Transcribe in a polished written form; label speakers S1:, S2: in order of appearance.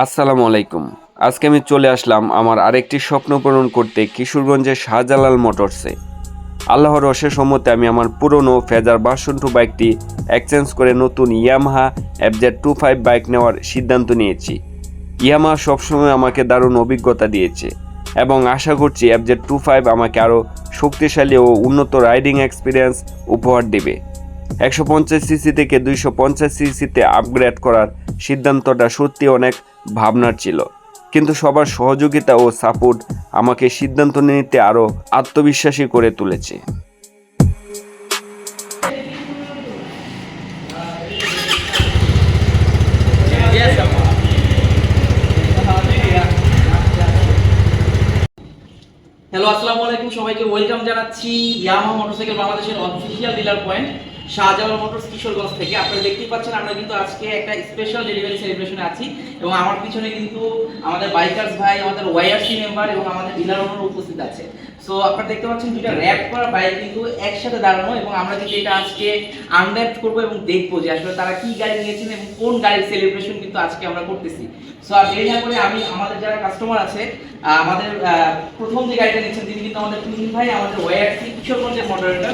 S1: আসসালামু আলাইকুম। আজকে আমি চলে আসলাম আমার আরেকটি স্বপ্ন পূরণ করতে কিশোরগঞ্জের শাহজালাল মোটরসে। আল্লাহর অশেষ রহমতে আমি আমার পুরনো ফেজার ভার্সন 2 বাইকটি এক্সচেঞ্জ করে নতুন ইয়ামাহা FZ25 বাইক নেওয়ার সিদ্ধান্ত নিয়েছি। ইয়ামাহা সবসময় আমাকে দারুণ অভিজ্ঞতা দিয়েছে এবং আশা করছি FZ25 আমাকে আরও শক্তিশালী ও উন্নত রাইডিং এক্সপিরিয়েন্স উপহার দেবে। 150 সিসি থেকে 250 সিসিতে আপগ্রেড করার সিদ্ধান্তটা সত্যি অনেক ভাবনার ছিল, কিন্তু সবার সহযোগিতা ও সাপোর্ট আমাকে সিদ্ধান্ত নিতে আরও আত্মবিশ্বাসী করে তুলেছে।
S2: হ্যালো, আসসালামু আলাইকুম। সবাইকে ওয়েলকাম জানাচ্ছি ইয়ামাহা মোটরসাইকেল বাংলাদেশের official dealer point Shahjalal motors Kishoreganj থেকে। আপনারা দেখতেই পাচ্ছেন আমরা কিন্তু আজকে একটা স্পেশাল ডেলিভারি সেলিব্রেশনে আছি এবং আমার পিছনে কিন্তু আমাদের বাইকার্স ভাই, আমাদের ওয়াইআরসি মেম্বার এবং আমাদের ডিলার ওনার উপস্থিত আছে। সো আপনারা দেখতে পাচ্ছেন দুইটা র‍্যাপ করা বাইক কিন্তু একসাথে দাঁড়ানো এবং আমরা কিন্তু এটা আজকে আনর‍্যাপ করব এবং দেখবো যে আসলে তারা কি গাড়ি নিয়েছেন এবং কোন গাড়ির সেলিব্রেশন কিন্তু আজকে আমরা করতেছি। সো আর দেরি না করে আমি আমাদের যারা কাস্টমার আছে, আমাদের প্রথম যে গাড়িটা নিচ্ছেন তিনি কিন্তু আমাদের তুহিন ভাই, আমাদের ওয়াইআরসি কিশোরগঞ্জের মডেলটা।